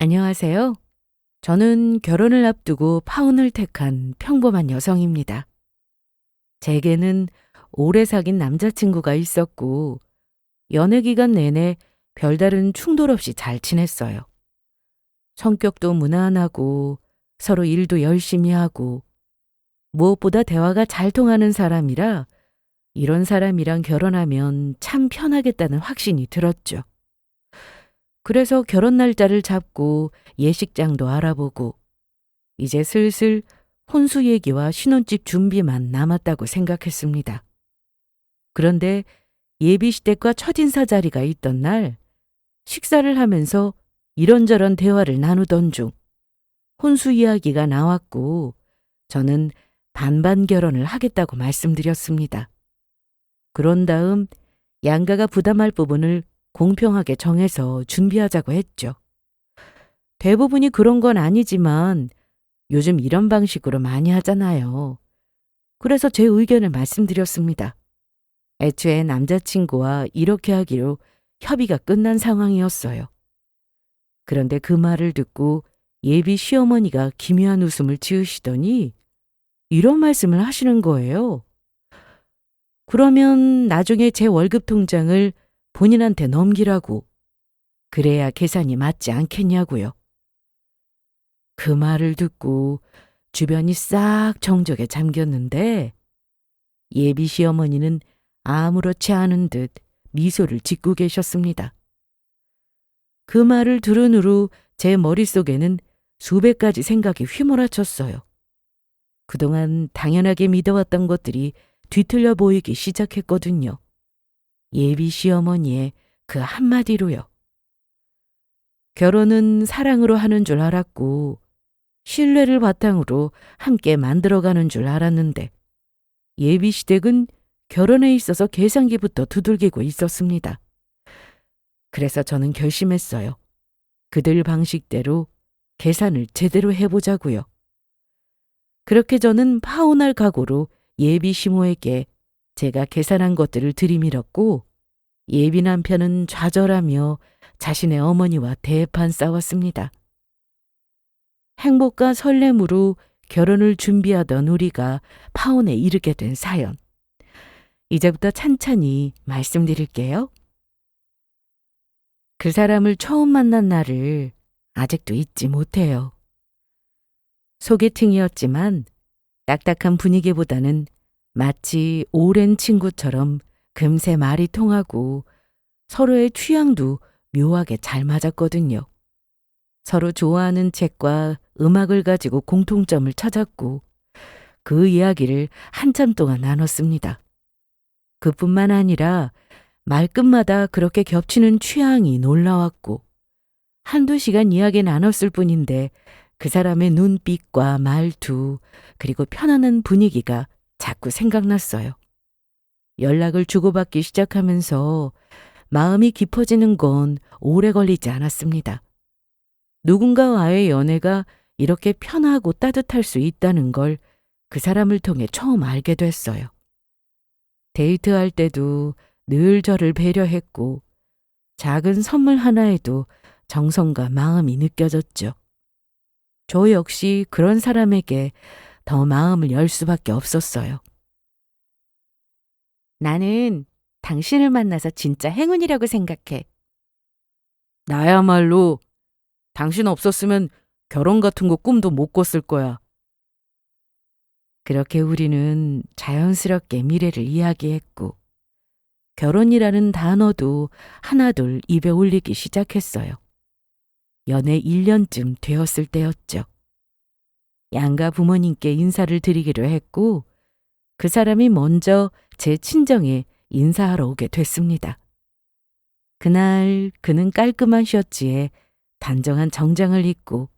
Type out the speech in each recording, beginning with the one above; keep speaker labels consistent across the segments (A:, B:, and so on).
A: 안녕하세요. 저는 결혼을 앞두고 파혼을 택한 평범한 여성입니다. 제게는 오래 사귄 남자친구가 있었고, 연애 기간 내내 별다른 충돌 없이 잘 지냈어요. 성격도 무난하고, 서로 일도 열심히 하고, 무엇보다 대화가 잘 통하는 사람이라 이런 사람이랑 결혼하면 참 편하겠다는 확신이 들었죠. 그래서 결혼 날짜를 잡고 예식장도 알아보고 이제 슬슬 혼수 얘기와 신혼집 준비만 남았다고 생각했습니다. 그런데 예비 시댁과 첫인사 자리가 있던 날 식사를 하면서 이런저런 대화를 나누던 중 혼수 이야기가 나왔고 저는 반반 결혼을 하겠다고 말씀드렸습니다. 그런 다음 양가가 부담할 부분을 공평하게 정해서 준비하자고 했죠. 대부분이 그런 건 아니지만 요즘 이런 방식으로 많이 하잖아요. 그래서 제 의견을 말씀드렸습니다. 애초에 남자친구와 이렇게 하기로 협의가 끝난 상황이었어요. 그런데 그 말을 듣고 예비 시어머니가 기묘한 웃음을 지으시더니 이런 말씀을 하시는 거예요. 그러면 나중에 제 월급 통장을 본인한테 넘기라고. 그래야 계산이 맞지 않겠냐고요. 그 말을 듣고 주변이 싹 정적에 잠겼는데 예비 시어머니는 아무렇지 않은 듯 미소를 짓고 계셨습니다. 그 말을 들은 후로 제 머릿속에는 수백 가지 생각이 휘몰아쳤어요. 그동안 당연하게 믿어왔던 것들이 뒤틀려 보이기 시작했거든요. 예비 시어머니의 그 한마디로요. 결혼은 사랑으로 하는 줄 알았고 신뢰를 바탕으로 함께 만들어가는 줄 알았는데 예비 시댁은 결혼에 있어서 계산기부터 두들기고 있었습니다. 그래서 저는 결심했어요. 그들 방식대로 계산을 제대로 해보자고요. 그렇게 저는 파혼할 각오로 예비 시모에게 제가 계산한 것들을 들이밀었고 예비 남편은 좌절하며 자신의 어머니와 대판 싸웠습니다. 행복과 설렘으로 결혼을 준비하던 우리가 파혼에 이르게 된 사연. 이제부터 찬찬히 말씀드릴게요. 그 사람을 처음 만난 날을 아직도 잊지 못해요. 소개팅이었지만 딱딱한 분위기보다는 마치 오랜 친구처럼 금세 말이 통하고 서로의 취향도 묘하게 잘 맞았거든요. 서로 좋아하는 책과 음악을 가지고 공통점을 찾았고 그 이야기를 한참 동안 나눴습니다. 그뿐만 아니라 말끝마다 그렇게 겹치는 취향이 놀라웠고 한두 시간 이야기 나눴을 뿐인데 그 사람의 눈빛과 말투 그리고 편안한 분위기가 자꾸 생각났어요. 연락을 주고받기 시작하면서 마음이 깊어지는 건 오래 걸리지 않았습니다. 누군가와의 연애가 이렇게 편하고 따뜻할 수 있다는 걸 그 사람을 통해 처음 알게 됐어요. 데이트할 때도 늘 저를 배려했고 작은 선물 하나에도 정성과 마음이 느껴졌죠. 저 역시 그런 사람에게 더 마음을 열 수밖에 없었어요. 나는 당신을 만나서 진짜 행운이라고 생각해. 나야말로 당신 없었으면 결혼 같은 거 꿈도 못 꿨을 거야. 그렇게 우리는 자연스럽게 미래를 이야기했고 결혼이라는 단어도 하나둘 입에 올리기 시작했어요. 연애 1년쯤 되었을 때였죠. 양가 부모님께 인사를 드리기로 했고 그 사람이 먼저 제 친정에 인사하러 오게 됐습니다. 그날 그는 깔끔한 셔츠에 단정한 정장을 입고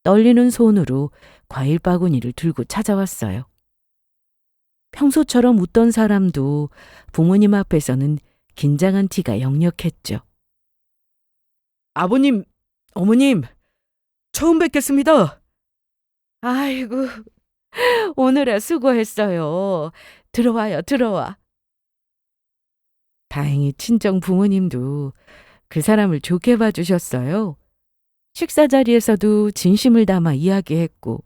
A: 떨리는 손으로 과일 바구니를 들고 찾아왔어요. 평소처럼 웃던 사람도 부모님 앞에서는 긴장한 티가 역력했죠. 아버님, 어머님, 처음 뵙겠습니다. 아이고, 오늘아 수고했어요. 들어와요, 들어와. 다행히 친정 부모님도 그 사람을 좋게 봐주셨어요. 식사 자리에서도 진심을 담아 이야기했고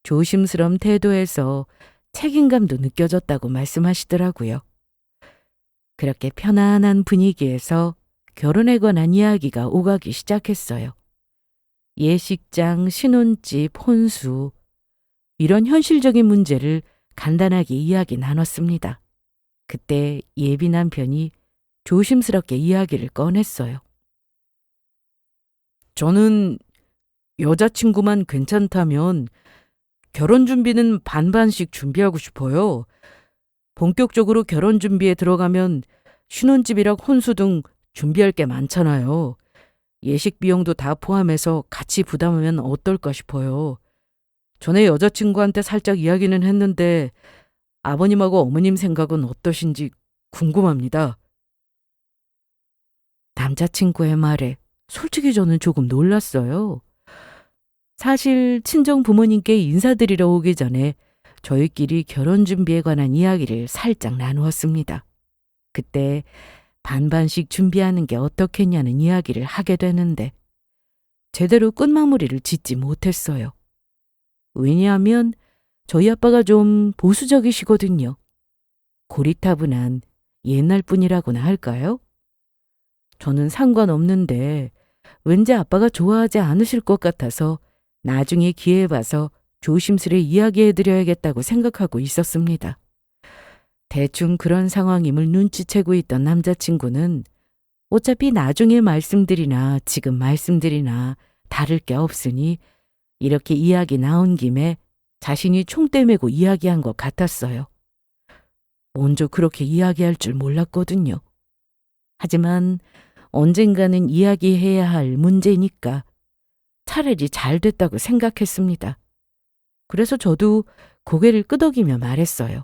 A: 조심스러운 태도에서 책임감도 느껴졌다고 말씀하시더라고요. 그렇게 편안한 분위기에서 결혼에 관한 이야기가 오가기 시작했어요. 예식장, 신혼집, 혼수, 이런 현실적인 문제를 간단하게 이야기 나눴습니다. 그때 예비 남편이 조심스럽게 이야기를 꺼냈어요. 저는 여자친구만 괜찮다면 결혼 준비는 반반씩 준비하고 싶어요. 본격적으로 결혼 준비에 들어가면 신혼집이랑 혼수 등 준비할 게 많잖아요. 예식 비용도 다 포함해서 같이 부담하면 어떨까 싶어요. 전에 여자친구한테 살짝 이야기는 했는데 아버님하고 어머님 생각은 어떠신지 궁금합니다. 남자친구의 말에 솔직히 저는 조금 놀랐어요. 사실 친정 부모님께 인사드리러 오기 전에 저희끼리 결혼 준비에 관한 이야기를 살짝 나누었습니다. 그때 반반씩 준비하는 게 어떻겠냐는 이야기를 하게 되는데 제대로 끝마무리를 짓지 못했어요. 왜냐하면 저희 아빠가 좀 보수적이시거든요. 고리타분한 옛날 분이라고나 할까요? 저는 상관없는데 왠지 아빠가 좋아하지 않으실 것 같아서 나중에 기회 봐서 조심스레 이야기해드려야겠다고 생각하고 있었습니다. 대충 그런 상황임을 눈치채고 있던 남자친구는 어차피 나중에 말씀드리나 지금 말씀드리나 다를 게 없으니 이렇게 이야기 나온 김에 자신이 총대 메고 이야기한 것 같았어요. 먼저 그렇게 이야기할 줄 몰랐거든요. 하지만 언젠가는 이야기해야 할 문제니까 차라리 잘 됐다고 생각했습니다. 그래서 저도 고개를 끄덕이며 말했어요.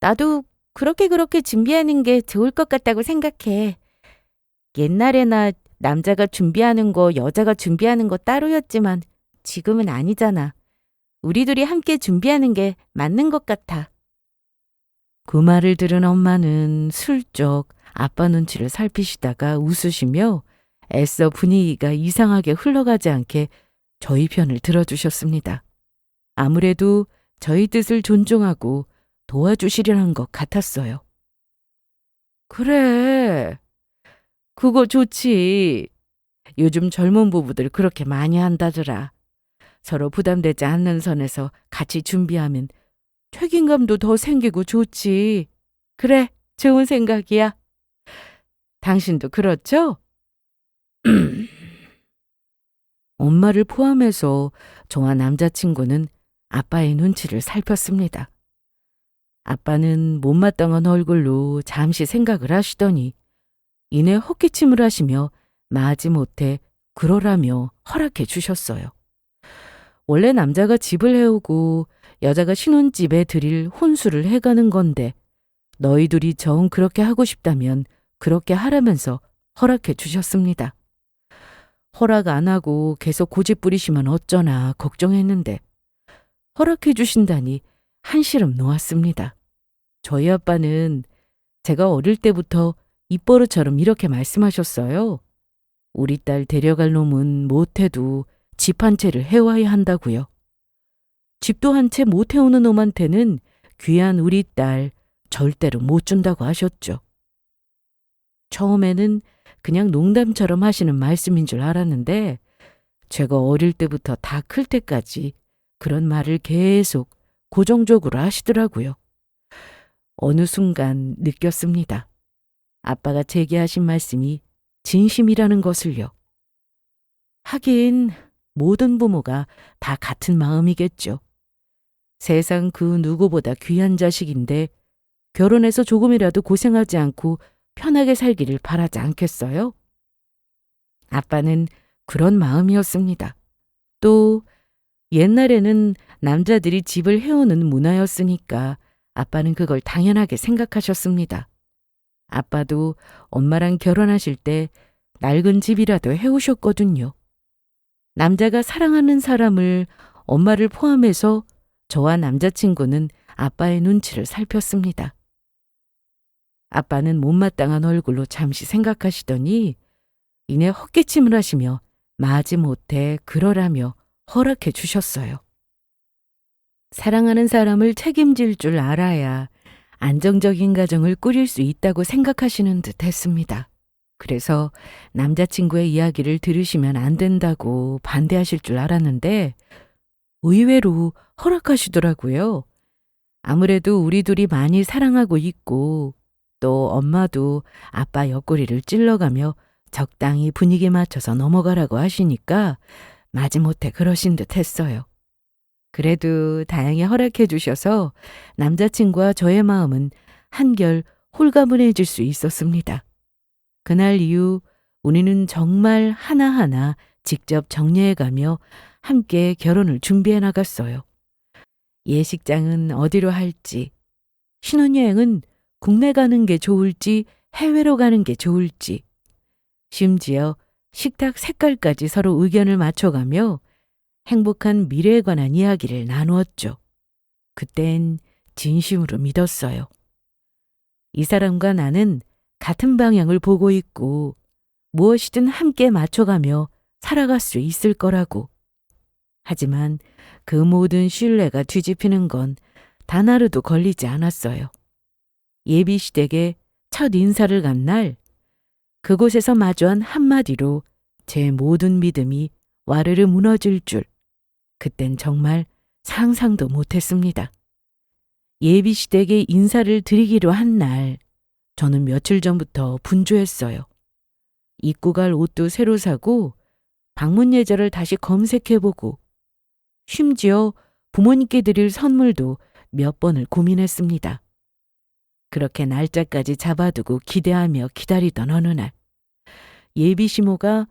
A: 나도 그렇게 준비하는 게 좋을 것 같다고 생각해. 옛날에나 남자가 준비하는 거, 여자가 준비하는 거 따로였지만 지금은 아니잖아. 우리 둘이 함께 준비하는 게 맞는 것 같아. 그 말을 들은 엄마는 슬쩍 아빠 눈치를 살피시다가 웃으시며 애써 분위기가 이상하게 흘러가지 않게 저희 편을 들어주셨습니다. 아무래도 저희 뜻을 존중하고 도와주시려는 것 같았어요. 그래, 그거 좋지. 요즘 젊은 부부들 그렇게 많이 한다더라. 서로 부담되지 않는 선에서 같이 준비하면 책임감도 더 생기고 좋지. 그래, 좋은 생각이야. 당신도 그렇죠? 엄마를 포함해서 저와 남자친구는 아빠의 눈치를 살폈습니다. 아빠는 못마땅한 얼굴로 잠시 생각을 하시더니 이내 헛기침을 하시며 마지못해 그러라며 허락해 주셨어요. 원래 남자가 집을 해오고 여자가 신혼집에 드릴 혼수를 해가는 건데 너희 둘이 정 그렇게 하고 싶다면 그렇게 하라면서 허락해 주셨습니다. 허락 안 하고 계속 고집 부리시면 어쩌나 걱정했는데 허락해 주신다니 한시름 놓았습니다. 저희 아빠는 제가 어릴 때부터 입버릇처럼 이렇게 말씀하셨어요. 우리 딸 데려갈 놈은 못해도 집 한 채를 해와야 한다고요. 집도 한 채 못 해오는 놈한테는 귀한 우리 딸 절대로 못 준다고 하셨죠. 처음에는 그냥 농담처럼 하시는 말씀인 줄 알았는데 제가 어릴 때부터 다 클 때까지 그런 말을 계속 고정적으로 하시더라고요. 어느 순간 느꼈습니다. 아빠가 제게 하신 말씀이 진심이라는 것을요. 하긴 모든 부모가 다 같은 마음이겠죠. 세상 그 누구보다 귀한 자식인데 결혼해서 조금이라도 고생하지 않고 편하게 살기를 바라지 않겠어요? 아빠는 그런 마음이었습니다. 또 옛날에는 남자들이 집을 해오는 문화였으니까 아빠는 그걸 당연하게 생각하셨습니다. 아빠도 엄마랑 결혼하실 때 낡은 집이라도 해오셨거든요. 남자가 사랑하는 사람을 엄마를 포함해서 저와 남자친구는 아빠의 눈치를 살폈습니다. 아빠는 못마땅한 얼굴로 잠시 생각하시더니 이내 헛기침을 하시며 마지못해 그러라며 허락해 주셨어요. 사랑하는 사람을 책임질 줄 알아야 안정적인 가정을 꾸릴 수 있다고 생각하시는 듯 했습니다. 그래서 남자친구의 이야기를 들으시면 안 된다고 반대하실 줄 알았는데 의외로 허락하시더라고요. 아무래도 우리 둘이 많이 사랑하고 있고 또 엄마도 아빠 옆구리를 찔러가며 적당히 분위기 맞춰서 넘어가라고 하시니까 마지못해 그러신 듯 했어요. 그래도 다행히 허락해 주셔서 남자친구와 저의 마음은 한결 홀가분해질 수 있었습니다. 그날 이후 우리는 정말 하나하나 직접 정리해가며 함께 결혼을 준비해 나갔어요. 예식장은 어디로 할지, 신혼여행은 국내 가는 게 좋을지 해외로 가는 게 좋을지, 심지어 식탁 색깔까지 서로 의견을 맞춰가며 행복한 미래에 관한 이야기를 나누었죠. 그땐 진심으로 믿었어요. 이 사람과 나는 같은 방향을 보고 있고 무엇이든 함께 맞춰가며 살아갈 수 있을 거라고. 하지만 그 모든 신뢰가 뒤집히는 건 단 하루도 걸리지 않았어요. 예비시댁에 첫 인사를 간 날, 그곳에서 마주한 한마디로 제 모든 믿음이 와르르 무너질 줄, 그땐 정말 상상도 못했습니다. 예비시댁에 인사를 드리기로 한 날, 저는 며칠 전부터 분주했어요. 입고 갈 옷도 새로 사고 방문 예절을 다시 검색해보고 심지어 부모님께 드릴 선물도 몇 번을 고민했습니다. 그렇게 날짜까지 잡아두고 기대하며 기다리던 어느 날 예비 시모가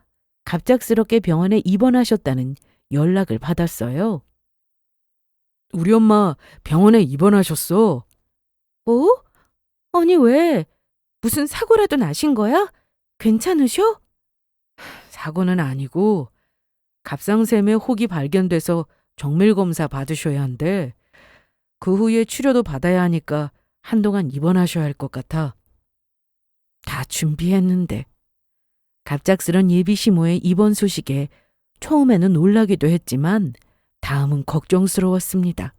A: 갑작스럽게 병원에 입원하셨다는 연락을 받았어요. 우리 엄마 병원에 입원하셨어. 뭐? 아니 왜? 무슨 사고라도 나신 거야? 괜찮으셔? 사고는 아니고 갑상샘에 혹이 발견돼서 정밀검사 받으셔야 한대. 그 후에 치료도 받아야 하니까 한동안 입원하셔야 할 것 같아. 다 준비했는데. 갑작스런 예비 시모의 입원 소식에 처음에는 놀라기도 했지만 다음은 걱정스러웠습니다.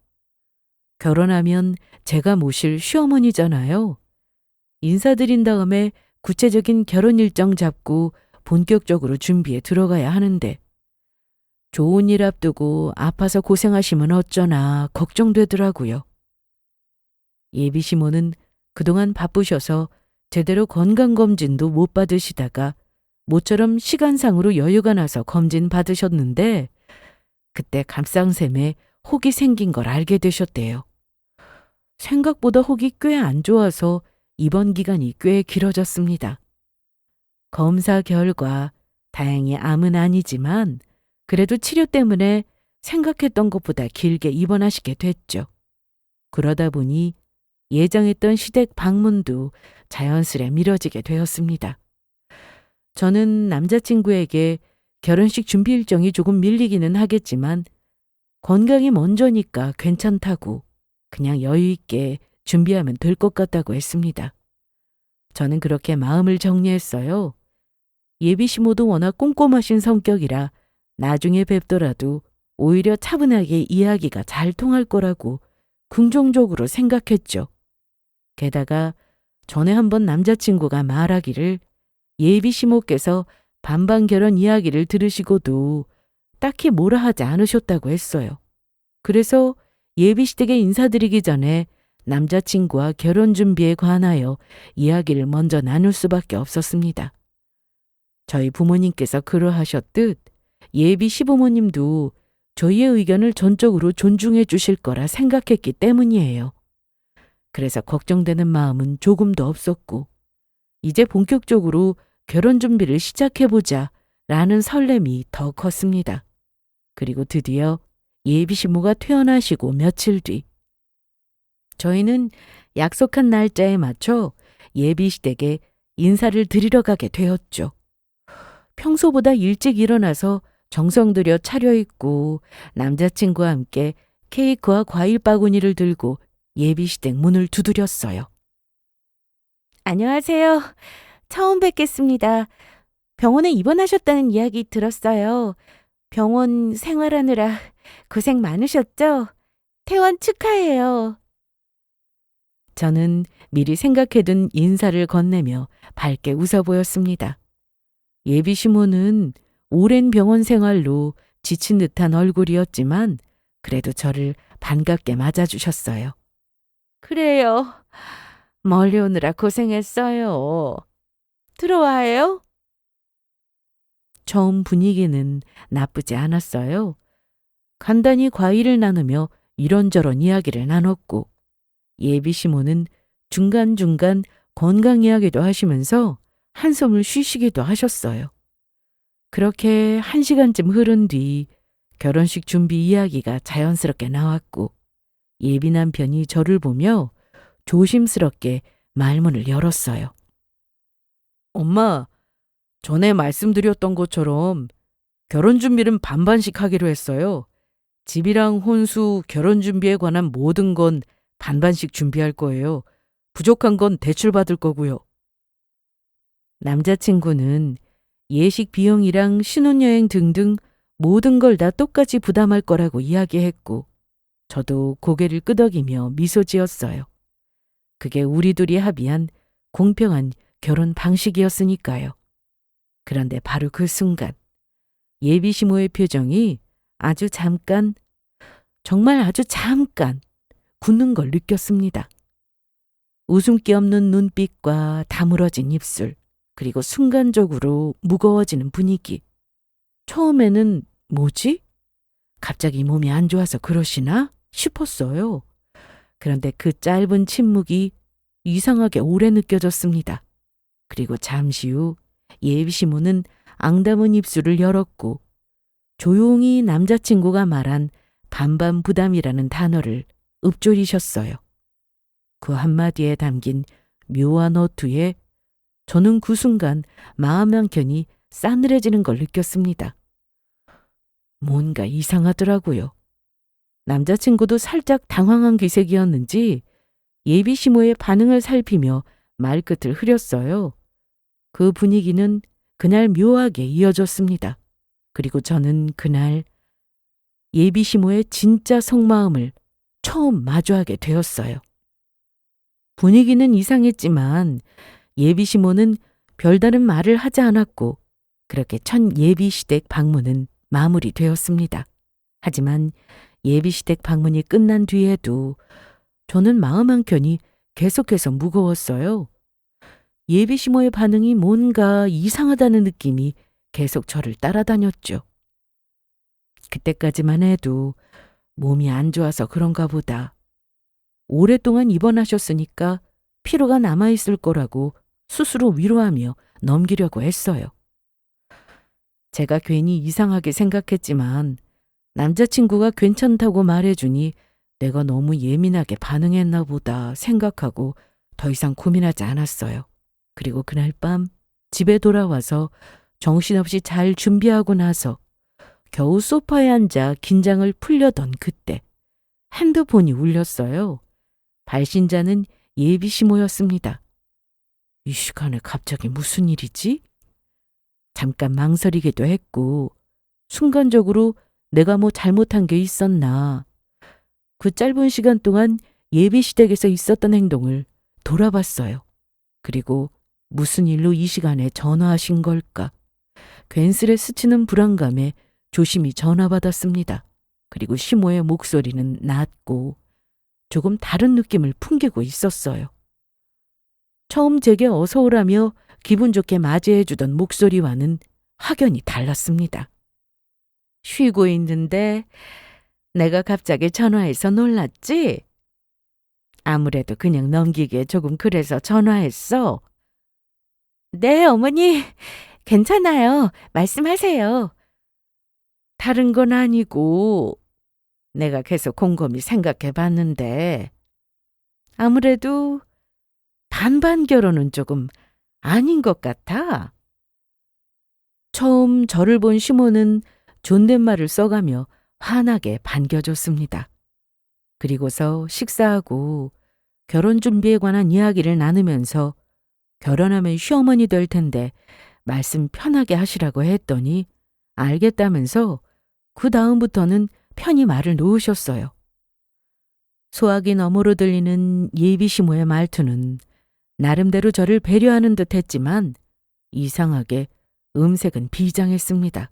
A: 결혼하면 제가 모실 시어머니잖아요. 인사드린 다음에 구체적인 결혼 일정 잡고 본격적으로 준비에 들어가야 하는데 좋은 일 앞두고 아파서 고생하시면 어쩌나 걱정되더라고요. 예비 시모는 그동안 바쁘셔서 제대로 건강검진도 못 받으시다가 모처럼 시간상으로 여유가 나서 검진 받으셨는데 그때 갑상샘에 혹이 생긴 걸 알게 되셨대요. 생각보다 혹이 꽤 안 좋아서 입원 기간이 꽤 길어졌습니다. 검사 결과 다행히 암은 아니지만 그래도 치료 때문에 생각했던 것보다 길게 입원하시게 됐죠. 그러다 보니 예정했던 시댁 방문도 자연스레 미뤄지게 되었습니다. 저는 남자친구에게 결혼식 준비 일정이 조금 밀리기는 하겠지만 건강이 먼저니까 괜찮다고 그냥 여유 있게 준비하면 될 것 같다고 했습니다. 저는 그렇게 마음을 정리했어요. 예비 시모도 워낙 꼼꼼하신 성격이라 나중에 뵙더라도 오히려 차분하게 이야기가 잘 통할 거라고 긍정적으로 생각했죠. 게다가 전에 한번 남자친구가 말하기를 예비 시모께서 반반 결혼 이야기를 들으시고도 딱히 뭐라 하지 않으셨다고 했어요. 그래서 예비 시댁에 인사드리기 전에 남자친구와 결혼 준비에 관하여 이야기를 먼저 나눌 수밖에 없었습니다. 저희 부모님께서 그러하셨듯 예비 시부모님도 저희의 의견을 전적으로 존중해 주실 거라 생각했기 때문이에요. 그래서 걱정되는 마음은 조금도 없었고 이제 본격적으로 결혼 준비를 시작해보자 라는 설렘이 더 컸습니다. 그리고 드디어 예비 시모가 퇴원하시고 며칠 뒤 저희는 약속한 날짜에 맞춰 예비 시댁에 인사를 드리러 가게 되었죠. 평소보다 일찍 일어나서 정성 들여 차려입고 남자친구와 함께 케이크와 과일 바구니를 들고 예비 시댁 문을 두드렸어요. 안녕하세요. 처음 뵙겠습니다. 병원에 입원하셨다는 이야기 들었어요. 병원 생활하느라 고생 많으셨죠? 퇴원 축하해요. 저는 미리 생각해둔 인사를 건네며 밝게 웃어 보였습니다. 예비 시모는 오랜 병원 생활로 지친 듯한 얼굴이었지만 그래도 저를 반갑게 맞아주셨어요. 그래요. 멀리 오느라 고생했어요. 들어와요. 처음 분위기는 나쁘지 않았어요. 간단히 과일을 나누며 이런저런 이야기를 나눴고 예비 시모는 중간중간 건강 이야기도 하시면서 한숨을 쉬시기도 하셨어요. 그렇게 1시간쯤 흐른 뒤 결혼식 준비 이야기가 자연스럽게 나왔고 예비 남편이 저를 보며 조심스럽게 말문을 열었어요. 엄마, 전에 말씀드렸던 것처럼 결혼 준비는 반반씩 하기로 했어요. 집이랑 혼수, 결혼 준비에 관한 모든 건 반반씩 준비할 거예요. 부족한 건 대출받을 거고요. 남자친구는 예식 비용이랑 신혼여행 등등 모든 걸 다 똑같이 부담할 거라고 이야기했고 저도 고개를 끄덕이며 미소 지었어요. 그게 우리 둘이 합의한 공평한 결혼 방식이었으니까요. 그런데 바로 그 순간 예비 시모의 표정이 아주 잠깐, 정말 아주 잠깐 굳는 걸 느꼈습니다. 웃음기 없는 눈빛과 다물어진 입술, 그리고 순간적으로 무거워지는 분위기. 처음에는 뭐지? 갑자기 몸이 안 좋아서 그러시나? 싶었어요. 그런데 그 짧은 침묵이 이상하게 오래 느껴졌습니다. 그리고 잠시 후 예비 시모는 앙담은 입술을 열었고 조용히 남자친구가 말한 반반 부담이라는 단어를 읊조리셨어요. 그 한마디에 담긴 묘한 어투에 저는 그 순간 마음 한켠이 싸늘해지는 걸 느꼈습니다. 뭔가 이상하더라고요. 남자친구도 살짝 당황한 기색이었는지 예비 시모의 반응을 살피며 말끝을 흐렸어요. 그 분위기는 그날 묘하게 이어졌습니다. 그리고 저는 그날 예비 시모의 진짜 속마음을 처음 마주하게 되었어요. 분위기는 이상했지만 예비 시모는 별다른 말을 하지 않았고 그렇게 첫 예비 시댁 방문은 마무리되었습니다. 하지만 예비 시댁 방문이 끝난 뒤에도 저는 마음 한켠이 계속해서 무거웠어요. 예비 시모의 반응이 뭔가 이상하다는 느낌이 계속 저를 따라다녔죠. 그때까지만 해도 몸이 안 좋아서 그런가 보다. 오랫동안 입원하셨으니까 피로가 남아있을 거라고 스스로 위로하며 넘기려고 했어요. 제가 괜히 이상하게 생각했지만 남자친구가 괜찮다고 말해주니 내가 너무 예민하게 반응했나 보다 생각하고 더 이상 고민하지 않았어요. 그리고 그날 밤 집에 돌아와서 정신없이 잘 준비하고 나서 겨우 소파에 앉아 긴장을 풀려던 그때 핸드폰이 울렸어요. 발신자는 예비 시모였습니다. 이 시간에 갑자기 무슨 일이지? 잠깐 망설이기도 했고 순간적으로 내가 뭐 잘못한 게 있었나. 그 짧은 시간 동안 예비 시댁에서 있었던 행동을 돌아봤어요. 그리고 무슨 일로 이 시간에 전화하신 걸까? 괜스레 스치는 불안감에 조심히 전화받았습니다. 그리고 시모의 목소리는 낮고 조금 다른 느낌을 풍기고 있었어요. 처음 제게 어서 오라며 기분 좋게 맞이해주던 목소리와는 확연히 달랐습니다. 쉬고 있는데 내가 갑자기 전화해서 놀랐지? 아무래도 그냥 넘기기에 조금 그래서 전화했어. 네, 어머니. 괜찮아요. 말씀하세요. 다른 건 아니고 내가 계속 곰곰이 생각해 봤는데 아무래도 반반 결혼은 조금 아닌 것 같아. 처음 저를 본 시모는 존댓말을 써가며 환하게 반겨줬습니다. 그리고서 식사하고 결혼 준비에 관한 이야기를 나누면서 결혼하면 시어머니 될 텐데 말씀 편하게 하시라고 했더니 알겠다면서 그 다음부터는 편히 말을 놓으셨어요. 소화기 너머로 들리는 예비 시모의 말투는 나름대로 저를 배려하는 듯 했지만 이상하게 음색은 비장했습니다.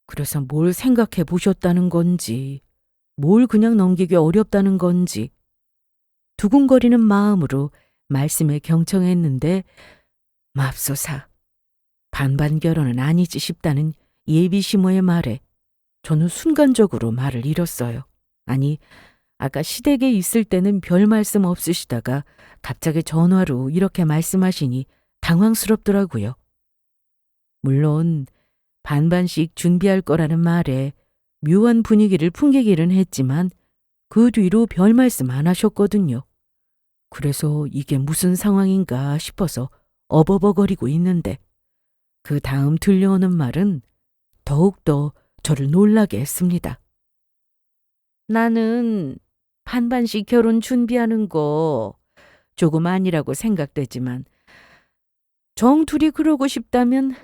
A: 그래서 뭘 생각해 보셨다는 건지, 뭘 그냥 넘기기 어렵다는 건지, 두근거리는 마음으로 말씀에 경청했는데 맙소사, 반반 결혼은 아니지 싶다는 예비 시모의 말에 저는 순간적으로 말을 잃었어요. 아니, 아까 시댁에 있을 때는 별 말씀 없으시다가 갑자기 전화로 이렇게 말씀하시니 당황스럽더라고요. 물론 반반씩 준비할 거라는 말에 묘한 분위기를 풍기기는 했지만 그 뒤로 별 말씀 안 하셨거든요. 그래서 이게 무슨 상황인가 싶어서 어버버거리고 있는데 그 다음 들려오는 말은 더욱더 저를 놀라게 했습니다. 나는 반반씩 결혼 준비하는 거 조금 아니라고 생각되지만 정둘이 그러고 싶다면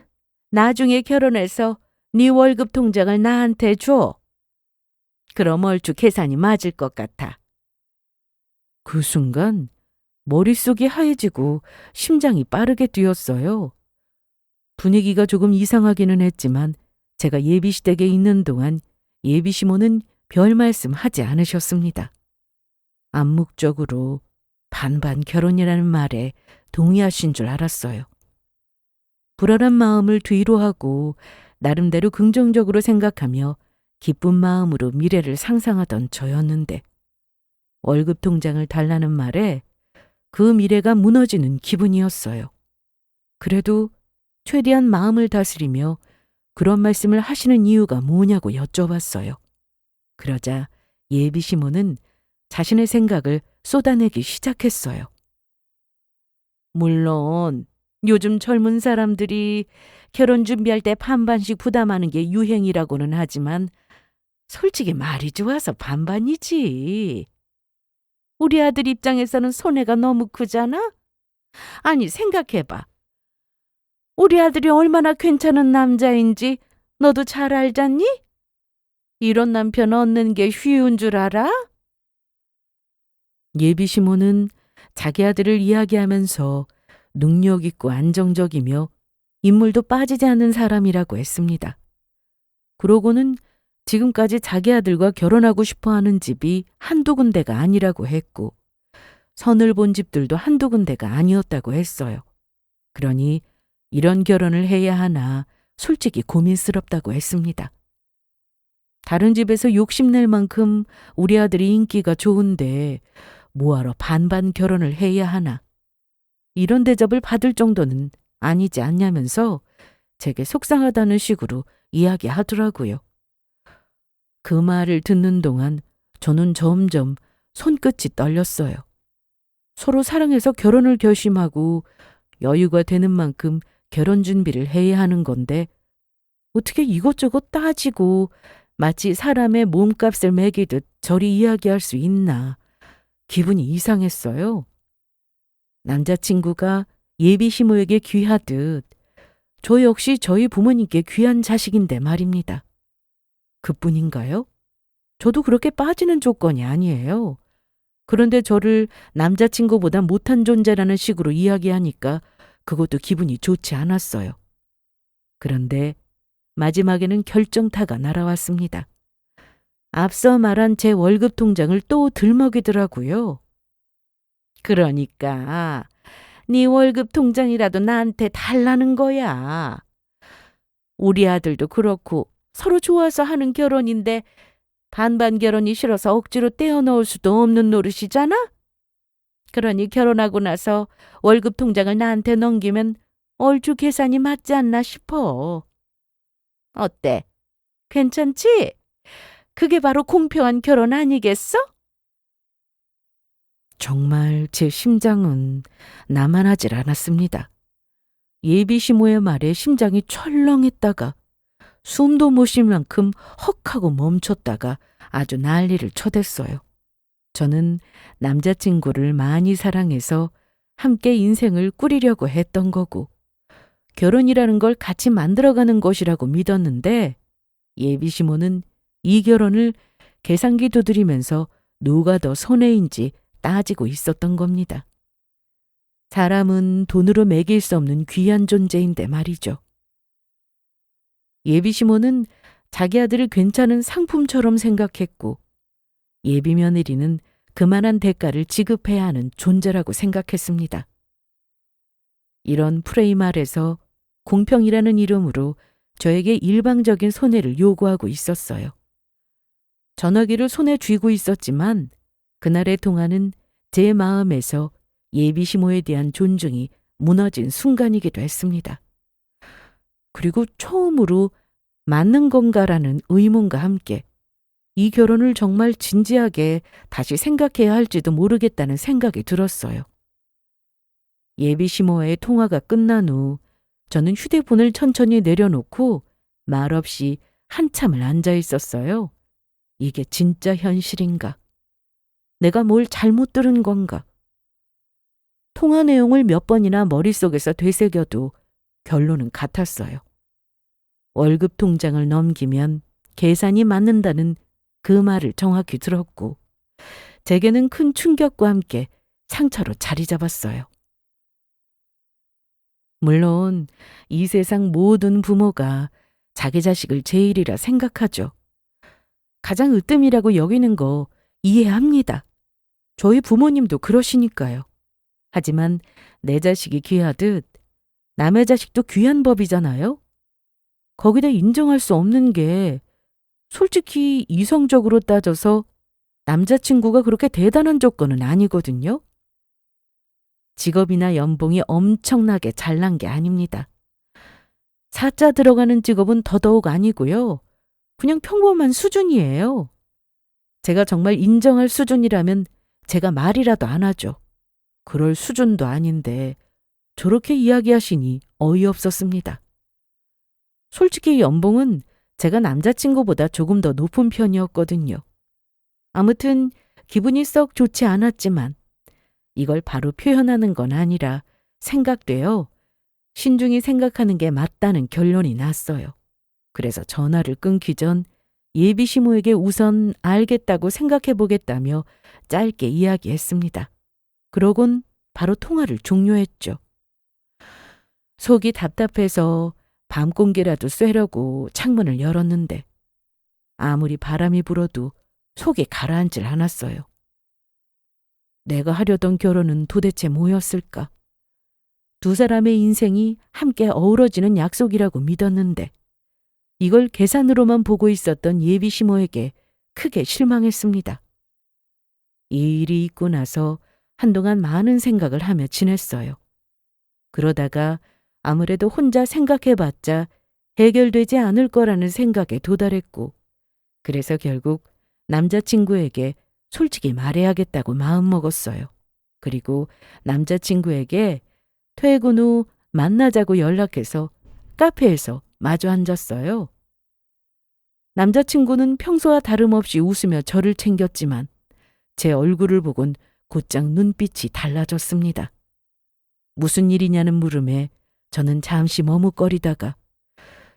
A: 나중에 결혼해서 네 월급 통장을 나한테 줘. 그럼 얼추 계산이 맞을 것 같아. 그 순간 머릿속이 하얘지고 심장이 빠르게 뛰었어요. 분위기가 조금 이상하기는 했지만 제가 예비시댁에 있는 동안 예비시모는 별 말씀 하지 않으셨습니다. 암묵적으로 반반 결혼이라는 말에 동의하신 줄 알았어요. 불안한 마음을 뒤로 하고 나름대로 긍정적으로 생각하며 기쁜 마음으로 미래를 상상하던 저였는데 월급 통장을 달라는 말에 그 미래가 무너지는 기분이었어요. 그래도 최대한 마음을 다스리며 그런 말씀을 하시는 이유가 뭐냐고 여쭤봤어요. 그러자 예비 시모는 자신의 생각을 쏟아내기 시작했어요. 물론 요즘 젊은 사람들이 결혼 준비할 때 반반씩 부담하는 게 유행이라고는 하지만 솔직히 말이 좋아서 반반이지. 우리 아들 입장에서는 손해가 너무 크잖아? 아니 생각해봐. 우리 아들이 얼마나 괜찮은 남자인지 너도 잘 알잖니? 이런 남편 얻는 게 쉬운 줄 알아? 예비 시모는 자기 아들을 이야기하면서 능력 있고 안정적이며 인물도 빠지지 않는 사람이라고 했습니다. 그러고는 지금까지 자기 아들과 결혼하고 싶어하는 집이 한두 군데가 아니라고 했고 선을 본 집들도 한두 군데가 아니었다고 했어요. 그러니 이런 결혼을 해야 하나 솔직히 고민스럽다고 했습니다. 다른 집에서 욕심낼 만큼 우리 아들이 인기가 좋은데 뭐하러 반반 결혼을 해야 하나. 이런 대접을 받을 정도는 아니지 않냐면서 제게 속상하다는 식으로 이야기하더라고요. 그 말을 듣는 동안 저는 점점 손끝이 떨렸어요. 서로 사랑해서 결혼을 결심하고 여유가 되는 만큼 결혼 준비를 해야 하는 건데 어떻게 이것저것 따지고 마치 사람의 몸값을 매기듯 저리 이야기할 수 있나. 기분이 이상했어요. 남자친구가 예비 시모에게 귀하듯 저 역시 저희 부모님께 귀한 자식인데 말입니다. 그뿐인가요? 저도 그렇게 빠지는 조건이 아니에요. 그런데 저를 남자친구보다 못한 존재라는 식으로 이야기하니까 그것도 기분이 좋지 않았어요. 그런데 마지막에는 결정타가 날아왔습니다. 앞서 말한 제 월급 통장을 또 들먹이더라고요. 그러니까 네 월급 통장이라도 나한테 달라는 거야. 우리 아들도 그렇고 서로 좋아서 하는 결혼인데 반반 결혼이 싫어서 억지로 떼어넣을 수도 없는 노릇이잖아? 그러니 결혼하고 나서 월급 통장을 나한테 넘기면 얼추 계산이 맞지 않나 싶어. 어때? 괜찮지? 그게 바로 공평한 결혼 아니겠어? 정말 제 심장은 나만하질 않았습니다. 예비 시모의 말에 심장이 철렁했다가 숨도 못 쉴 만큼 헉하고 멈췄다가 아주 난리를 쳐댔어요. 저는 남자친구를 많이 사랑해서 함께 인생을 꾸리려고 했던 거고 결혼이라는 걸 같이 만들어가는 것이라고 믿었는데 예비 시모는 이 결혼을 계산기 두드리면서 누가 더 손해인지 따지고 있었던 겁니다. 사람은 돈으로 매길 수 없는 귀한 존재인데 말이죠. 예비 시모는 자기 아들을 괜찮은 상품처럼 생각했고 예비 며느리는 그만한 대가를 지급해야 하는 존재라고 생각했습니다. 이런 프레임 아래서 공평이라는 이름으로 저에게 일방적인 손해를 요구하고 있었어요. 전화기를 손에 쥐고 있었지만 그날의 통화는 제 마음에서 예비 시모에 대한 존중이 무너진 순간이기도 했습니다. 그리고 처음으로 맞는 건가라는 의문과 함께 이 결혼을 정말 진지하게 다시 생각해야 할지도 모르겠다는 생각이 들었어요. 예비 시모와의 통화가 끝난 후 저는 휴대폰을 천천히 내려놓고 말없이 한참을 앉아 있었어요. 이게 진짜 현실인가? 내가 뭘 잘못 들은 건가? 통화 내용을 몇 번이나 머릿속에서 되새겨도 결론은 같았어요. 월급 통장을 넘기면 계산이 맞는다는 그 말을 정확히 들었고 제게는 큰 충격과 함께 상처로 자리 잡았어요. 물론 이 세상 모든 부모가 자기 자식을 제일이라 생각하죠. 가장 으뜸이라고 여기는 거 이해합니다. 저희 부모님도 그러시니까요. 하지만 내 자식이 귀하듯 남의 자식도 귀한 법이잖아요. 거기다 인정할 수 없는 게 솔직히 이성적으로 따져서 남자친구가 그렇게 대단한 조건은 아니거든요. 직업이나 연봉이 엄청나게 잘난 게 아닙니다. 사자 들어가는 직업은 더더욱 아니고요. 그냥 평범한 수준이에요. 제가 정말 인정할 수준이라면 제가 말이라도 안 하죠. 그럴 수준도 아닌데 저렇게 이야기하시니 어이없었습니다. 솔직히 연봉은 제가 남자친구보다 조금 더 높은 편이었거든요. 아무튼 기분이 썩 좋지 않았지만 이걸 바로 표현하는 건 아니라 생각되어 신중히 생각하는 게 맞다는 결론이 났어요. 그래서 전화를 끊기 전 예비 시모에게 우선 알겠다고 생각해 보겠다며 짧게 이야기했습니다. 그러곤 바로 통화를 종료했죠. 속이 답답해서 밤 공기라도 쐬려고 창문을 열었는데 아무리 바람이 불어도 속이 가라앉질 않았어요. 내가 하려던 결혼은 도대체 뭐였을까? 두 사람의 인생이 함께 어우러지는 약속이라고 믿었는데 이걸 계산으로만 보고 있었던 예비 시모에게 크게 실망했습니다. 이 일이 있고 나서 한동안 많은 생각을 하며 지냈어요. 그러다가 아무래도 혼자 생각해봤자 해결되지 않을 거라는 생각에 도달했고 그래서 결국 남자친구에게 솔직히 말해야겠다고 마음먹었어요. 그리고 남자친구에게 퇴근 후 만나자고 연락해서 카페에서 마주 앉았어요. 남자친구는 평소와 다름없이 웃으며 저를 챙겼지만 제 얼굴을 보곤 곧장 눈빛이 달라졌습니다. 무슨 일이냐는 물음에 저는 잠시 머뭇거리다가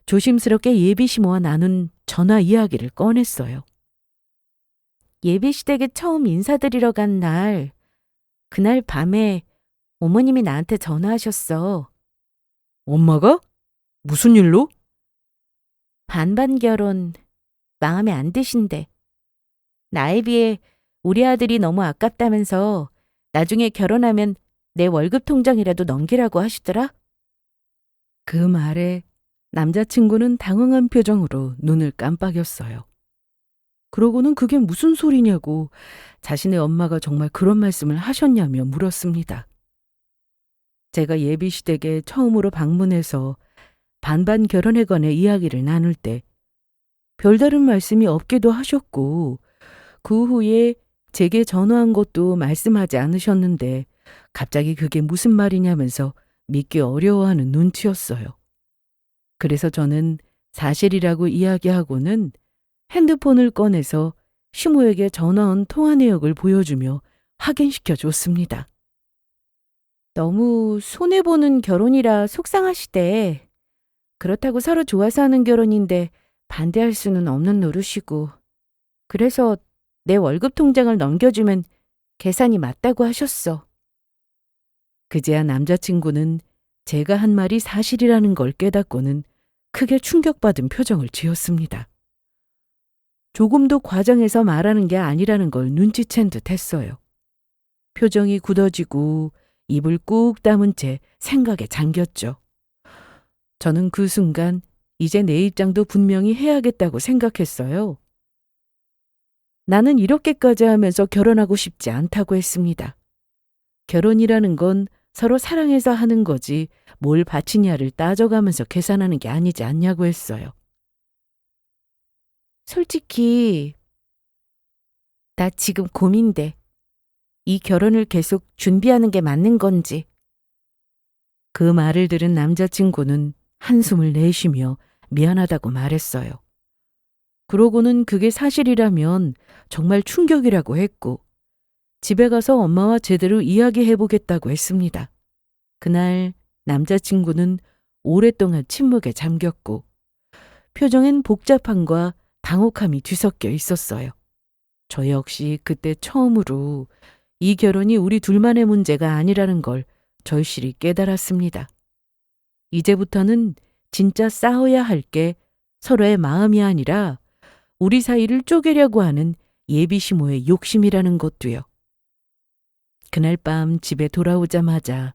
A: 조심스럽게 예비 시모와 나눈 전화 이야기를 꺼냈어요. 예비 시댁에 처음 인사드리러 간 날, 그날 밤에 어머님이 나한테 전화하셨어. 엄마가? 무슨 일로? 반반 결혼 마음에 안 드신대. 나에 비해 우리 아들이 너무 아깝다면서 나중에 결혼하면 내 월급 통장이라도 넘기라고 하시더라. 그 말에 남자친구는 당황한 표정으로 눈을 깜빡였어요. 그러고는 그게 무슨 소리냐고 자신의 엄마가 정말 그런 말씀을 하셨냐며 물었습니다. 제가 예비 시댁에 처음으로 방문해서 반반 결혼에 관해 이야기를 나눌 때 별다른 말씀이 없기도 하셨고 그 후에 제게 전화한 것도 말씀하지 않으셨는데 갑자기 그게 무슨 말이냐면서 믿기 어려워하는 눈치였어요. 그래서 저는 사실이라고 이야기하고는 핸드폰을 꺼내서 시모에게 전화 온 통화 내역을 보여주며 확인시켜 줬습니다. 너무 손해보는 결혼이라 속상하시대. 그렇다고 서로 좋아서 하는 결혼인데 반대할 수는 없는 노릇이고. 그래서 내 월급 통장을 넘겨주면 계산이 맞다고 하셨어. 그제야 남자친구는 제가 한 말이 사실이라는 걸 깨닫고는 크게 충격받은 표정을 지었습니다. 조금도 과장해서 말하는 게 아니라는 걸 눈치챈 듯 했어요. 표정이 굳어지고 입을 꾹 다문 채 생각에 잠겼죠. 저는 그 순간 이제 내 입장도 분명히 해야겠다고 생각했어요. 나는 이렇게까지 하면서 결혼하고 싶지 않다고 했습니다. 결혼이라는 건 서로 사랑해서 하는 거지 뭘 바치냐를 따져가면서 계산하는 게 아니지 않냐고 했어요. 솔직히 나 지금 고민돼. 이 결혼을 계속 준비하는 게 맞는 건지. 그 말을 들은 남자친구는 한숨을 내쉬며 미안하다고 말했어요. 그러고는 그게 사실이라면 정말 충격이라고 했고 집에 가서 엄마와 제대로 이야기해보겠다고 했습니다. 그날 남자친구는 오랫동안 침묵에 잠겼고 표정엔 복잡함과 당혹함이 뒤섞여 있었어요. 저 역시 그때 처음으로 이 결혼이 우리 둘만의 문제가 아니라는 걸 절실히 깨달았습니다. 이제부터는 진짜 싸워야 할 게 서로의 마음이 아니라 우리 사이를 쪼개려고 하는 예비시모의 욕심이라는 것도요. 그날 밤 집에 돌아오자마자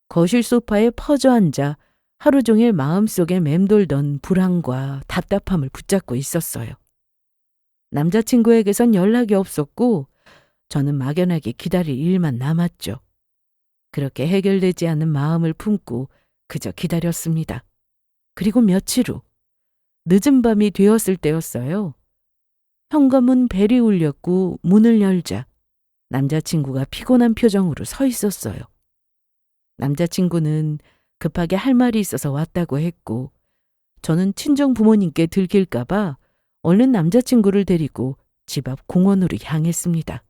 A: 거실 소파에 퍼져 앉아 하루 종일 마음속에 맴돌던 불안과 답답함을 붙잡고 있었어요. 남자친구에게선 연락이 없었고 저는 막연하게 기다릴 일만 남았죠. 그렇게 해결되지 않는 마음을 품고 그저 기다렸습니다. 그리고 며칠 후 늦은 밤이 되었을 때였어요. 현관문 벨이 울렸고 문을 열자 남자친구가 피곤한 표정으로 서 있었어요. 남자친구는 급하게 할 말이 있어서 왔다고 했고 저는 친정 부모님께 들킬까 봐 얼른 남자친구를 데리고 집 앞 공원으로 향했습니다.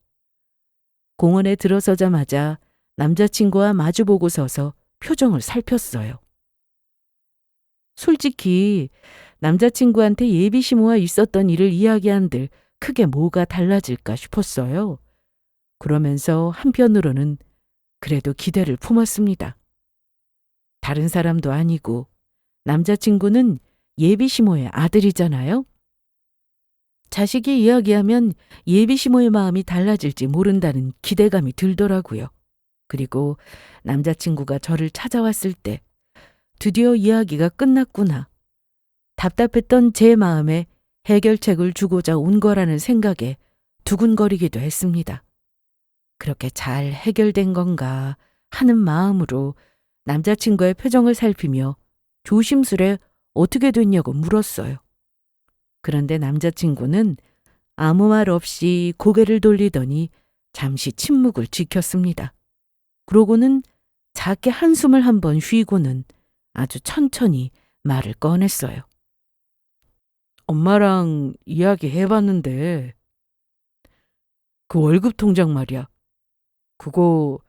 A: 공원에 들어서자마자 남자친구와 마주보고 서서 표정을 살폈어요. 솔직히 남자친구한테 예비시모와 있었던 일을 이야기한들 크게 뭐가 달라질까 싶었어요. 그러면서 한편으로는 그래도 기대를 품었습니다. 다른 사람도 아니고 남자친구는 예비시모의 아들이잖아요. 자식이 이야기하면 예비시모의 마음이 달라질지 모른다는 기대감이 들더라고요. 그리고 남자친구가 저를 찾아왔을 때 드디어 이야기가 끝났구나. 답답했던 제 마음에 해결책을 주고자 온 거라는 생각에 두근거리기도 했습니다. 그렇게 잘 해결된 건가 하는 마음으로 남자친구의 표정을 살피며 조심스레 어떻게 됐냐고 물었어요. 그런데 남자친구는 아무 말 없이 고개를 돌리더니 잠시 침묵을 지켰습니다. 그러고는 작게 한숨을 한번 쉬고는 아주 천천히 말을 꺼냈어요. 엄마랑 이야기해봤는데 그 월급 통장 말이야. 그거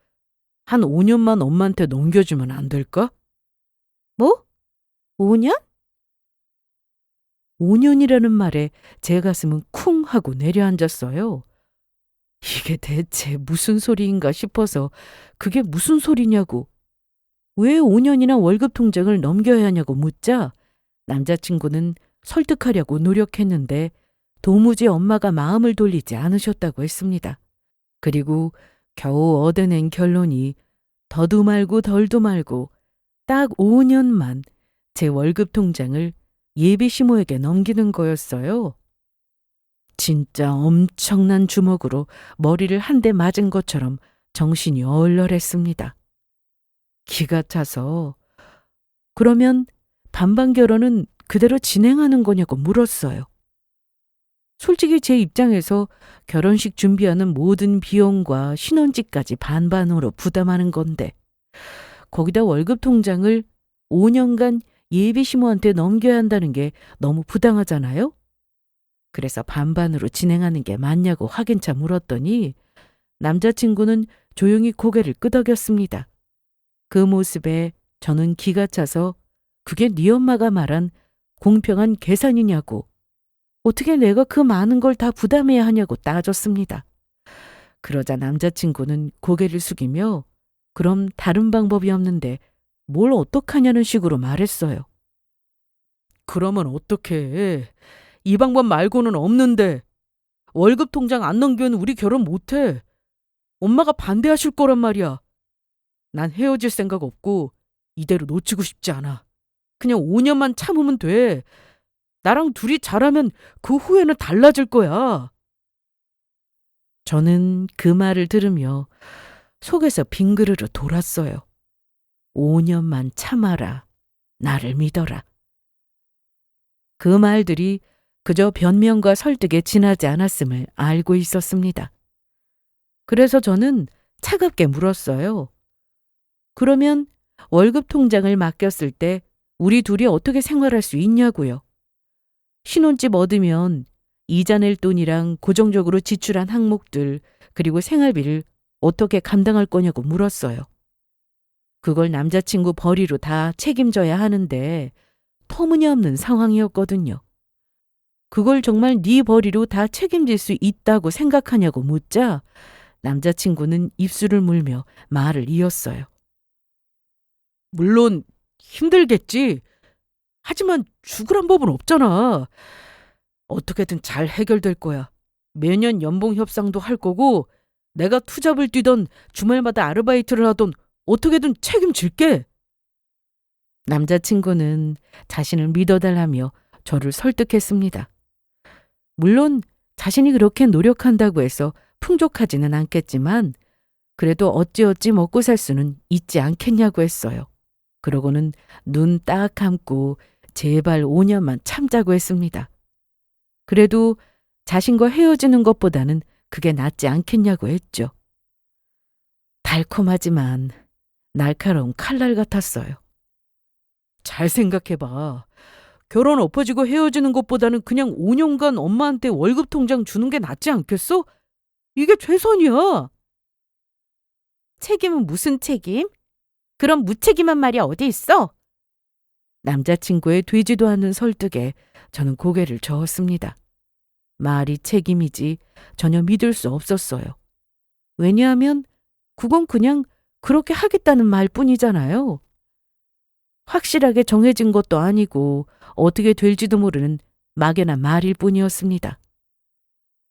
A: 한 5년만 엄마한테 넘겨주면 안 될까? 뭐? 5년? 5년이라는 말에 제 가슴은 쿵 하고 내려앉았어요. 이게 대체 무슨 소리인가 싶어서 그게 무슨 소리냐고. 왜 5년이나 월급 통장을 넘겨야 하냐고 묻자 남자친구는 설득하려고 노력했는데 도무지 엄마가 마음을 돌리지 않으셨다고 했습니다. 그리고 겨우 얻어낸 결론이 더도 말고 덜도 말고 딱 5년만 제 월급 통장을 예비시모에게 넘기는 거였어요. 진짜 엄청난 주먹으로 머리를 한 대 맞은 것처럼 정신이 얼얼했습니다. 기가 차서 그러면 반반 결혼은 그대로 진행하는 거냐고 물었어요. 솔직히 제 입장에서 결혼식 준비하는 모든 비용과 신혼집까지 반반으로 부담하는 건데 거기다 월급 통장을 5년간 예비시모한테 넘겨야 한다는 게 너무 부당하잖아요? 그래서 반반으로 진행하는 게 맞냐고 확인차 물었더니 남자친구는 조용히 고개를 끄덕였습니다. 그 모습에 저는 기가 차서 그게 네 엄마가 말한 공평한 계산이냐고, 어떻게 내가 그 많은 걸 다 부담해야 하냐고 따졌습니다. 그러자 남자친구는 고개를 숙이며 그럼 다른 방법이 없는데 뭘 어떡하냐는 식으로 말했어요. 그러면 어떡해. 이 방법 말고는 없는데. 월급 통장 안 넘기면 우리 결혼 못해. 엄마가 반대하실 거란 말이야. 난 헤어질 생각 없고 이대로 놓치고 싶지 않아. 그냥 5년만 참으면 돼. 나랑 둘이 잘하면 그 후에는 달라질 거야. 저는 그 말을 들으며 속에서 빙그르르 돌았어요. 5년만 참아라. 나를 믿어라. 그 말들이 그저 변명과 설득에 지나지 않았음을 알고 있었습니다. 그래서 저는 차갑게 물었어요. 그러면 월급 통장을 맡겼을 때 우리 둘이 어떻게 생활할 수 있냐고요. 신혼집 얻으면 이자 낼 돈이랑 고정적으로 지출한 항목들 그리고 생활비를 어떻게 감당할 거냐고 물었어요. 그걸 남자친구 벌이로 다 책임져야 하는데 터무니없는 상황이었거든요. 그걸 정말 네 벌이로 다 책임질 수 있다고 생각하냐고 묻자 남자친구는 입술을 물며 말을 이었어요. 물론 힘들겠지. 하지만 죽으란 법은 없잖아. 어떻게든 잘 해결될 거야. 매년 연봉 협상도 할 거고 내가 투잡을 뛰던 주말마다 아르바이트를 하던 어떻게든 책임질게. 남자친구는 자신을 믿어달라며 저를 설득했습니다. 물론 자신이 그렇게 노력한다고 해서 풍족하지는 않겠지만 그래도 어찌어찌 먹고 살 수는 있지 않겠냐고 했어요. 그러고는 눈 딱 감고 제발 5년만 참자고 했습니다. 그래도 자신과 헤어지는 것보다는 그게 낫지 않겠냐고 했죠. 달콤하지만 날카로운 칼날 같았어요. 잘 생각해봐. 결혼 엎어지고 헤어지는 것보다는 그냥 5년간 엄마한테 월급 통장 주는 게 낫지 않겠어? 이게 최선이야. 책임은 무슨 책임? 그럼 무책임한 말이 어디 있어? 남자친구의 되지도 않는 설득에 저는 고개를 저었습니다. 말이 책임이지 전혀 믿을 수 없었어요. 왜냐하면 그건 그냥 그렇게 하겠다는 말뿐이잖아요. 확실하게 정해진 것도 아니고 어떻게 될지도 모르는 막연한 말일 뿐이었습니다.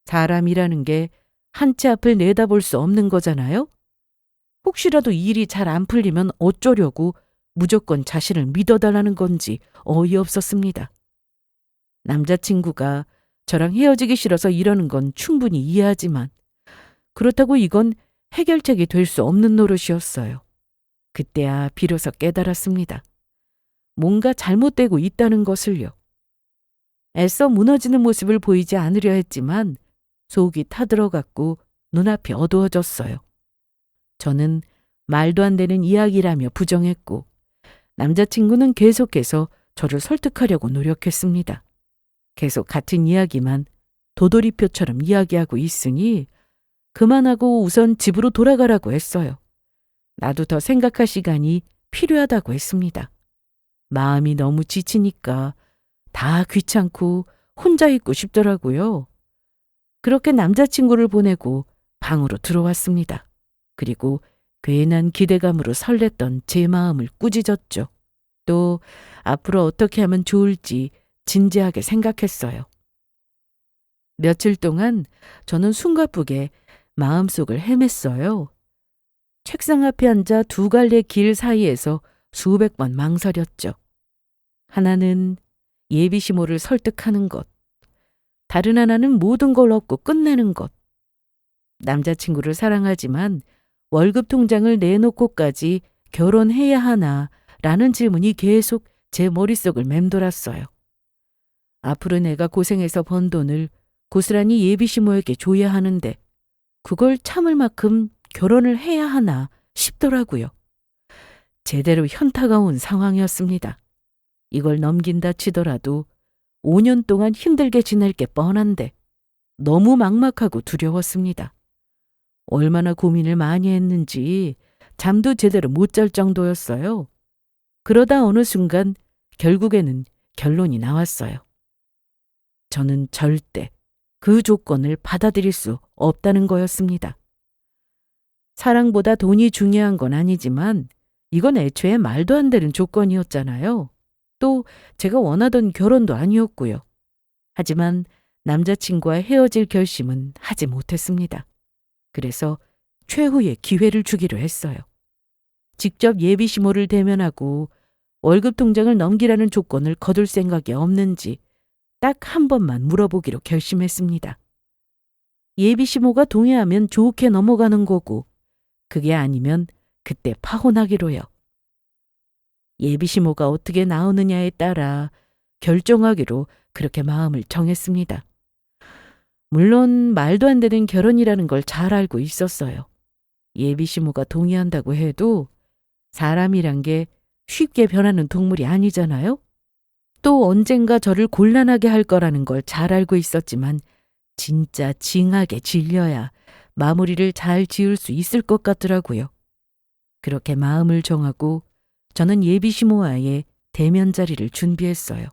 A: 사람이라는 게 한 치 앞을 내다볼 수 없는 거잖아요. 혹시라도 일이 잘 안 풀리면 어쩌려고 무조건 자신을 믿어달라는 건지 어이없었습니다. 남자친구가 저랑 헤어지기 싫어서 이러는 건 충분히 이해하지만 그렇다고 이건 해결책이 될 수 없는 노릇이었어요. 그때야 비로소 깨달았습니다. 뭔가 잘못되고 있다는 것을요. 애써 무너지는 모습을 보이지 않으려 했지만 속이 타들어갔고 눈앞이 어두워졌어요. 저는 말도 안 되는 이야기라며 부정했고 남자친구는 계속해서 저를 설득하려고 노력했습니다. 계속 같은 이야기만 도돌이표처럼 이야기하고 있으니 그만하고 우선 집으로 돌아가라고 했어요. 나도 더 생각할 시간이 필요하다고 했습니다. 마음이 너무 지치니까 다 귀찮고 혼자 있고 싶더라고요. 그렇게 남자친구를 보내고 방으로 들어왔습니다. 그리고 괜한 기대감으로 설렜던 제 마음을 꾸짖었죠. 또 앞으로 어떻게 하면 좋을지 진지하게 생각했어요. 며칠 동안 저는 숨가쁘게 마음속을 헤맸어요. 책상 앞에 앉아 두 갈래 길 사이에서 수백 번 망설였죠. 하나는 예비시모를 설득하는 것, 다른 하나는 모든 걸 얻고 끝내는 것. 남자친구를 사랑하지만 월급 통장을 내놓고까지 결혼해야 하나 라는 질문이 계속 제 머릿속을 맴돌았어요. 앞으로 내가 고생해서 번 돈을 고스란히 예비시모에게 줘야 하는데 그걸 참을 만큼 결혼을 해야 하나 싶더라고요. 제대로 현타가 온 상황이었습니다. 이걸 넘긴다 치더라도 5년 동안 힘들게 지낼 게 뻔한데 너무 막막하고 두려웠습니다. 얼마나 고민을 많이 했는지 잠도 제대로 못 잘 정도였어요. 그러다 어느 순간 결국에는 결론이 나왔어요. 저는 절대 그 조건을 받아들일 수 없다는 거였습니다. 사랑보다 돈이 중요한 건 아니지만 이건 애초에 말도 안 되는 조건이었잖아요. 또 제가 원하던 결혼도 아니었고요. 하지만 남자친구와 헤어질 결심은 하지 못했습니다. 그래서 최후의 기회를 주기로 했어요. 직접 예비시모를 대면하고 월급 통장을 넘기라는 조건을 거둘 생각이 없는지 딱 한 번만 물어보기로 결심했습니다. 예비시모가 동의하면 좋게 넘어가는 거고 그게 아니면 그때 파혼하기로요. 예비시모가 어떻게 나오느냐에 따라 결정하기로 그렇게 마음을 정했습니다. 물론 말도 안 되는 결혼이라는 걸 잘 알고 있었어요. 예비시모가 동의한다고 해도 사람이란 게 쉽게 변하는 동물이 아니잖아요. 또 언젠가 저를 곤란하게 할 거라는 걸 잘 알고 있었지만 진짜 징하게 질려야 마무리를 잘 지을 수 있을 것 같더라고요. 그렇게 마음을 정하고 저는 예비시모와의 대면 자리를 준비했어요.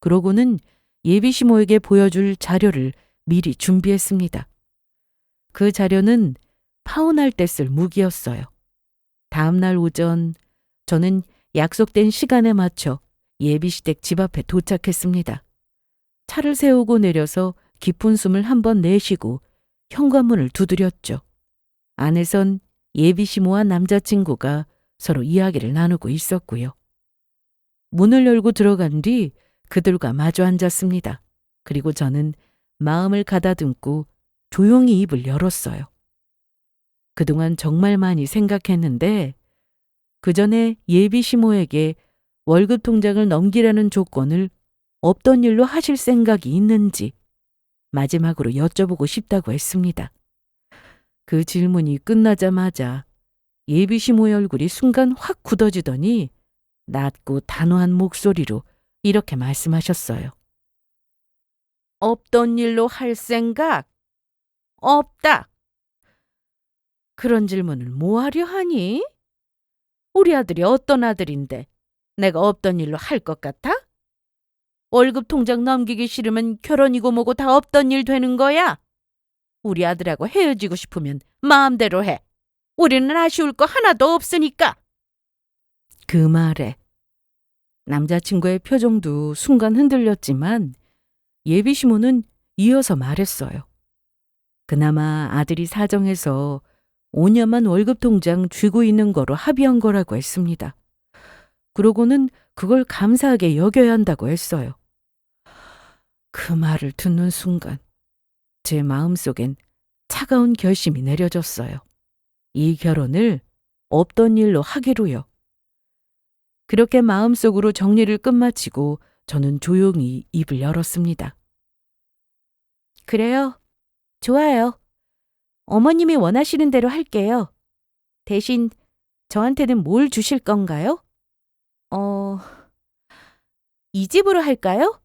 A: 그러고는 예비시모에게 보여줄 자료를 미리 준비했습니다. 그 자료는 파혼할 때 쓸 무기였어요. 다음 날 오전 저는 약속된 시간에 맞춰 예비시댁 집 앞에 도착했습니다. 차를 세우고 내려서 깊은 숨을 한번 내쉬고 현관문을 두드렸죠. 안에선 예비시모와 남자친구가 서로 이야기를 나누고 있었고요. 문을 열고 들어간 뒤 그들과 마주 앉았습니다. 그리고 저는 마음을 가다듬고 조용히 입을 열었어요. 그동안 정말 많이 생각했는데 그 전에 예비시모에게 월급 통장을 넘기라는 조건을 없던 일로 하실 생각이 있는지 마지막으로 여쭤보고 싶다고 했습니다. 그 질문이 끝나자마자 예비시모의 얼굴이 순간 확 굳어지더니 낮고 단호한 목소리로 이렇게 말씀하셨어요. 없던 일로 할 생각? 없다. 그런 질문을 뭐 하려 하니? 우리 아들이 어떤 아들인데 내가 없던 일로 할 것 같아? 월급 통장 넘기기 싫으면 결혼이고 뭐고 다 없던 일 되는 거야. 우리 아들하고 헤어지고 싶으면 마음대로 해. 우리는 아쉬울 거 하나도 없으니까. 그 말에 남자친구의 표정도 순간 흔들렸지만 예비시모는 이어서 말했어요. 그나마 아들이 사정해서 5년만 월급 통장 쥐고 있는 거로 합의한 거라고 했습니다. 그러고는 그걸 감사하게 여겨야 한다고 했어요. 그 말을 듣는 순간 제 마음속엔 차가운 결심이 내려졌어요. 이 결혼을 없던 일로 하기로요. 그렇게 마음속으로 정리를 끝마치고 저는 조용히 입을 열었습니다. 그래요. 좋아요. 어머님이 원하시는 대로 할게요. 대신 저한테는 뭘 주실 건가요? 이 집으로 할까요?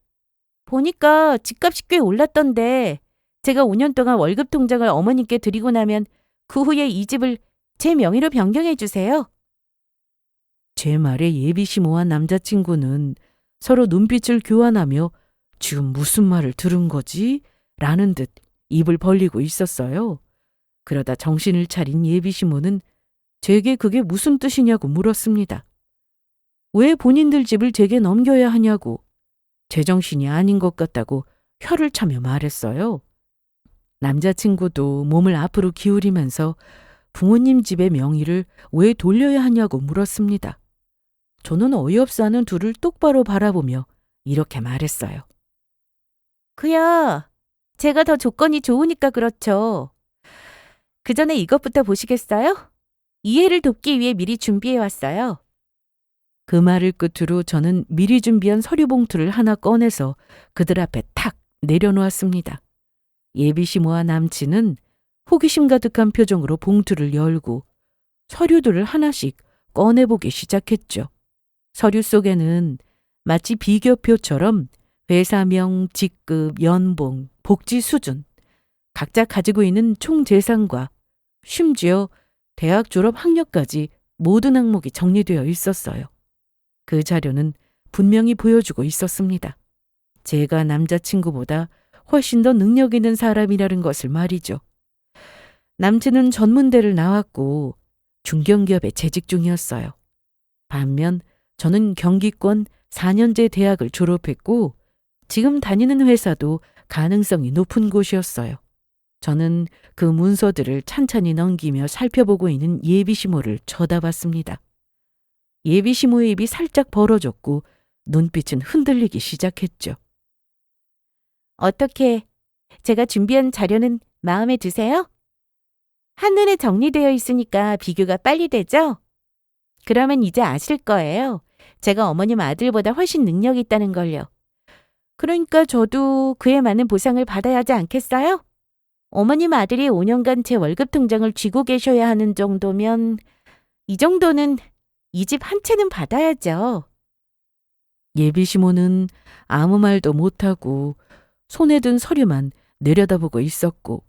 A: 보니까 집값이 꽤 올랐던데 제가 5년 동안 월급 통장을 어머님께 드리고 나면 그 후에 이 집을 제 명의로 변경해 주세요. 제 말에 예비시모와 남자친구는 서로 눈빛을 교환하며 지금 무슨 말을 들은 거지? 라는 듯 입을 벌리고 있었어요. 그러다 정신을 차린 예비시모는 제게 그게 무슨 뜻이냐고 물었습니다. 왜 본인들 집을 제게 넘겨야 하냐고 제정신이 아닌 것 같다고 혀를 차며 말했어요. 남자친구도 몸을 앞으로 기울이면서 부모님 집의 명의를 왜 돌려야 하냐고 물었습니다. 저는 어이없어 하는 둘을 똑바로 바라보며 이렇게 말했어요. 그야, 제가 더 조건이 좋으니까 그렇죠. 그 전에 이것부터 보시겠어요? 이해를 돕기 위해 미리 준비해왔어요. 그 말을 끝으로 저는 미리 준비한 서류 봉투를 하나 꺼내서 그들 앞에 탁 내려놓았습니다. 예비시모와 남친은 호기심 가득한 표정으로 봉투를 열고 서류들을 하나씩 꺼내보기 시작했죠. 서류 속에는 마치 비교표처럼 회사명, 직급, 연봉, 복지 수준, 각자 가지고 있는 총 재산과 심지어 대학 졸업 학력까지 모든 항목이 정리되어 있었어요. 그 자료는 분명히 보여주고 있었습니다. 제가 남자친구보다 훨씬 더 능력 있는 사람이라는 것을 말이죠. 남친은 전문대를 나왔고 중견기업에 재직 중이었어요. 반면 저는 경기권 4년제 대학을 졸업했고 지금 다니는 회사도 가능성이 높은 곳이었어요. 저는 그 문서들을 찬찬히 넘기며 살펴보고 있는 예비시모를 쳐다봤습니다. 예비시모의 입이 살짝 벌어졌고 눈빛은 흔들리기 시작했죠. 어떻게 제가 준비한 자료는 마음에 드세요? 한눈에 정리되어 있으니까 비교가 빨리 되죠? 그러면 이제 아실 거예요. 제가 어머님 아들보다 훨씬 능력이 있다는 걸요. 그러니까 저도 그에 맞는 보상을 받아야 하지 않겠어요? 어머님 아들이 5년간 제 월급 통장을 쥐고 계셔야 하는 정도면 이 정도는 이 집 한 채는 받아야죠. 예비시모는 아무 말도 못하고 손에 든 서류만 내려다보고 있었고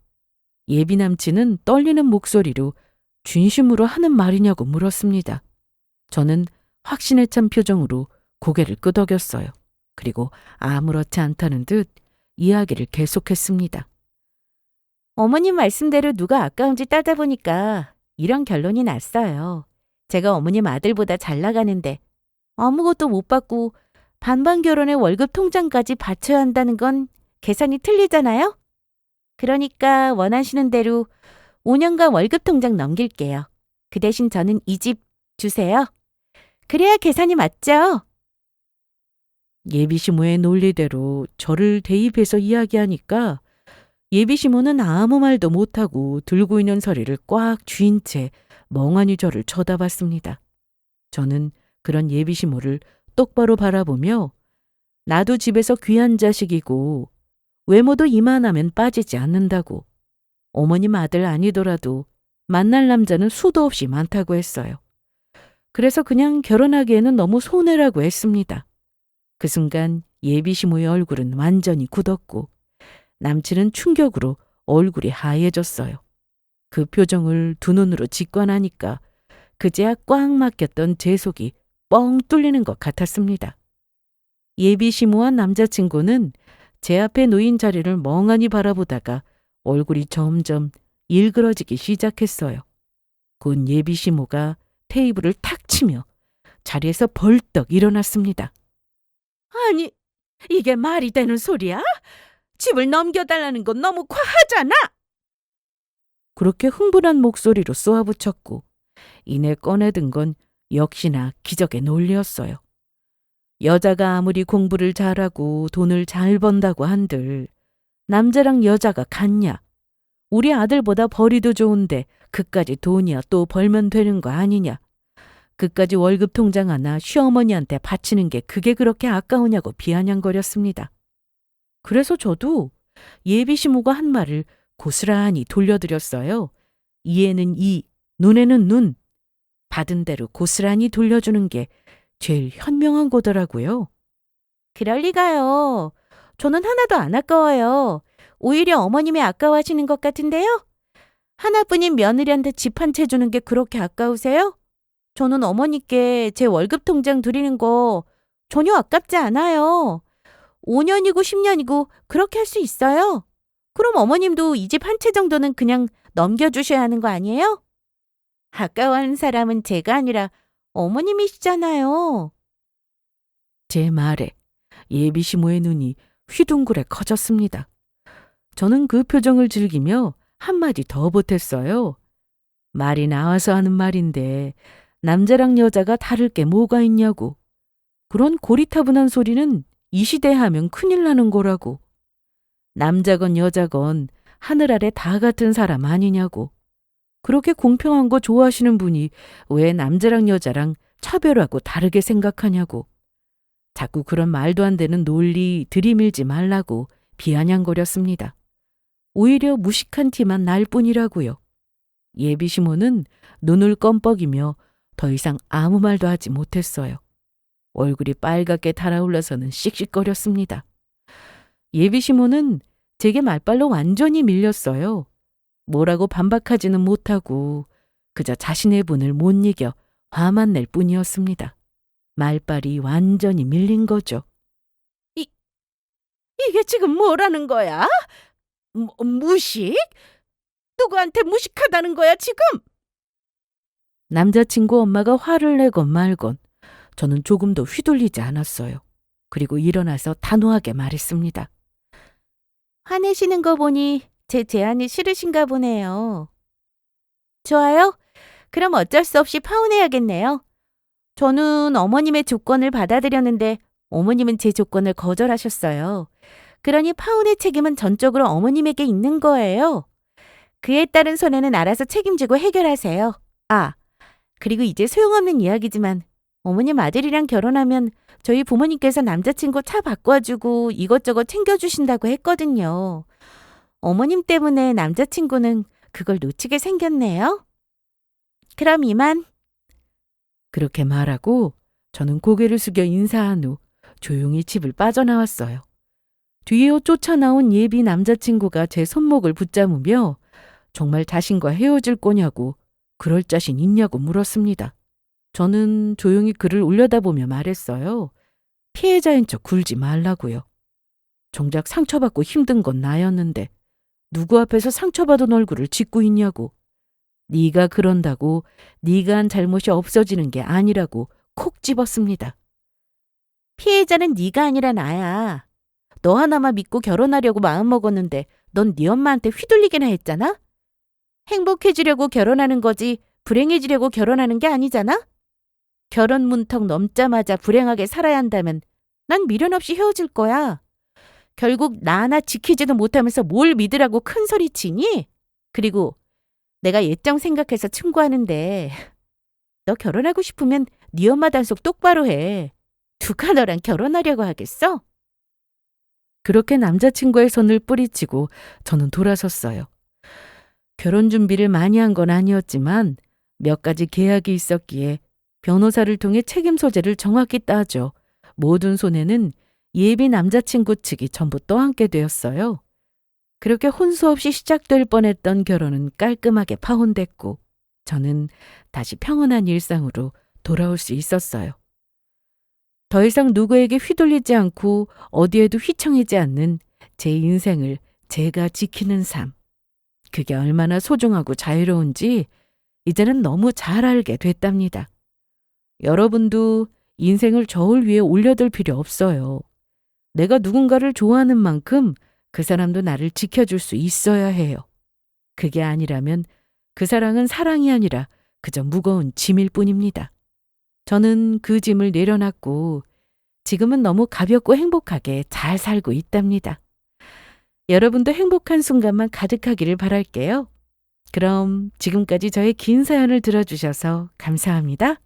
A: 예비남친은 떨리는 목소리로 진심으로 하는 말이냐고 물었습니다. 저는 확신에 찬 표정으로 고개를 끄덕였어요. 그리고 아무렇지 않다는 듯 이야기를 계속했습니다. 어머님 말씀대로 누가 아까운지 따져보니까 이런 결론이 났어요. 제가 어머님 아들보다 잘 나가는데 아무것도 못 받고 반반 결혼에 월급 통장까지 바쳐야 한다는 건 계산이 틀리잖아요? 그러니까 원하시는 대로 5년간 월급 통장 넘길게요. 그 대신 저는 이 집 주세요. 그래야 계산이 맞죠? 예비시모의 논리대로 저를 대입해서 이야기하니까 예비시모는 아무 말도 못하고 들고 있는 서리를 꽉 쥔 채 멍하니 저를 쳐다봤습니다. 저는 그런 예비시모를 똑바로 바라보며 나도 집에서 귀한 자식이고 외모도 이만하면 빠지지 않는다고 어머님 아들 아니더라도 만날 남자는 수도 없이 많다고 했어요. 그래서 그냥 결혼하기에는 너무 손해라고 했습니다. 그 순간 예비시모의 얼굴은 완전히 굳었고 남친은 충격으로 얼굴이 하얘졌어요. 그 표정을 두 눈으로 직관하니까 그제야 꽉 막혔던 제 속이 뻥 뚫리는 것 같았습니다. 예비시모와 남자친구는 제 앞에 놓인 자리를 멍하니 바라보다가 얼굴이 점점 일그러지기 시작했어요. 곧 예비시모가 테이블을 탁 치며 자리에서 벌떡 일어났습니다. 아니, 이게 말이 되는 소리야? 집을 넘겨달라는 건 너무 과하잖아! 그렇게 흥분한 목소리로 쏘아붙였고 이내 꺼내든 건 역시나 기적의 논리였어요. 여자가 아무리 공부를 잘하고 돈을 잘 번다고 한들 남자랑 여자가 같냐? 우리 아들보다 벌이도 좋은데 그까지 돈이야 또 벌면 되는 거 아니냐? 그까지 월급 통장 하나 시어머니한테 바치는 게 그게 그렇게 아까우냐고 비아냥거렸습니다. 그래서 저도 예비시모가 한 말을 고스란히 돌려드렸어요. 이에는 이, 눈에는 눈. 받은 대로 고스란히 돌려주는 게 제일 현명한 거더라고요. 그럴 리가요. 저는 하나도 안 아까워요. 오히려 어머님이 아까워하시는 것 같은데요? 하나뿐인 며느리한테 집 한 채 주는 게 그렇게 아까우세요? 저는 어머니께 제 월급 통장 드리는 거 전혀 아깝지 않아요. 5년이고 10년이고 그렇게 할 수 있어요. 그럼 어머님도 이 집 한 채 정도는 그냥 넘겨주셔야 하는 거 아니에요? 아까워하는 사람은 제가 아니라 어머님이시잖아요. 제 말에 예비시모의 눈이 휘둥그레 커졌습니다. 저는 그 표정을 즐기며 한마디 더 보탰어요. 말이 나와서 하는 말인데 남자랑 여자가 다를 게 뭐가 있냐고. 그런 고리타분한 소리는 이 시대에 하면 큰일 나는 거라고. 남자건 여자건 하늘 아래 다 같은 사람 아니냐고. 그렇게 공평한 거 좋아하시는 분이 왜 남자랑 여자랑 차별하고 다르게 생각하냐고. 자꾸 그런 말도 안 되는 논리 들이밀지 말라고 비아냥거렸습니다. 오히려 무식한 티만 날 뿐이라고요. 예비시모는 눈을 껌뻑이며 더 이상 아무 말도 하지 못했어요. 얼굴이 빨갛게 달아올라서는 씩씩거렸습니다. 예비시모는 제게 말발로 완전히 밀렸어요. 뭐라고 반박하지는 못하고 그저 자신의 분을 못 이겨 화만 낼 뿐이었습니다. 말빨이 완전히 밀린 거죠. 이게 지금 뭐라는 거야? 무식? 누구한테 무식하다는 거야, 지금? 남자친구 엄마가 화를 내건 말건 저는 조금도 휘둘리지 않았어요. 그리고 일어나서 단호하게 말했습니다. 화내시는 거 보니 제 제안이 싫으신가 보네요. 좋아요. 그럼 어쩔 수 없이 파혼해야겠네요. 저는 어머님의 조건을 받아들였는데 어머님은 제 조건을 거절하셨어요. 그러니 파혼의 책임은 전적으로 어머님에게 있는 거예요. 그에 따른 손해는 알아서 책임지고 해결하세요. 아, 그리고 이제 소용없는 이야기지만 어머님 아들이랑 결혼하면 저희 부모님께서 남자친구 차 바꿔주고 이것저것 챙겨주신다고 했거든요. 어머님 때문에 남자친구는 그걸 놓치게 생겼네요. 그럼 이만. 그렇게 말하고 저는 고개를 숙여 인사한 후 조용히 집을 빠져나왔어요. 뒤이어 쫓아나온 예비 남자친구가 제 손목을 붙잡으며 정말 자신과 헤어질 거냐고 그럴 자신 있냐고 물었습니다. 저는 조용히 그를 올려다보며 말했어요. 피해자인 척 굴지 말라고요. 정작 상처받고 힘든 건 나였는데 누구 앞에서 상처받은 얼굴을 짓고 있냐고. 네가 그런다고 네가 한 잘못이 없어지는 게 아니라고 콕 집었습니다. 피해자는 네가 아니라 나야. 너 하나만 믿고 결혼하려고 마음먹었는데 넌 네 엄마한테 휘둘리기나 했잖아? 행복해지려고 결혼하는 거지 불행해지려고 결혼하는 게 아니잖아? 결혼 문턱 넘자마자 불행하게 살아야 한다면 난 미련 없이 헤어질 거야. 결국 나 하나 지키지도 못하면서 뭘 믿으라고 큰 소리 치니? 그리고 내가 예정 생각해서 충고하는데 너 결혼하고 싶으면 네 엄마 단속 똑바로 해. 누가 너랑 결혼하려고 하겠어? 그렇게 남자친구의 손을 뿌리치고 저는 돌아섰어요. 결혼 준비를 많이 한 건 아니었지만 몇 가지 계약이 있었기에 변호사를 통해 책임 소재를 정확히 따져 모든 손해는 예비 남자친구 측이 전부 떠안게 되었어요. 그렇게 혼수 없이 시작될 뻔했던 결혼은 깔끔하게 파혼됐고 저는 다시 평온한 일상으로 돌아올 수 있었어요. 더 이상 누구에게 휘둘리지 않고 어디에도 휘청이지 않는 제 인생을 제가 지키는 삶. 그게 얼마나 소중하고 자유로운지 이제는 너무 잘 알게 됐답니다. 여러분도 인생을 저울 위에 올려둘 필요 없어요. 내가 누군가를 좋아하는 만큼 그 사람도 나를 지켜줄 수 있어야 해요. 그게 아니라면 그 사랑은 사랑이 아니라 그저 무거운 짐일 뿐입니다. 저는 그 짐을 내려놨고 지금은 너무 가볍고 행복하게 잘 살고 있답니다. 여러분도 행복한 순간만 가득하기를 바랄게요. 그럼 지금까지 저의 긴 사연을 들어주셔서 감사합니다.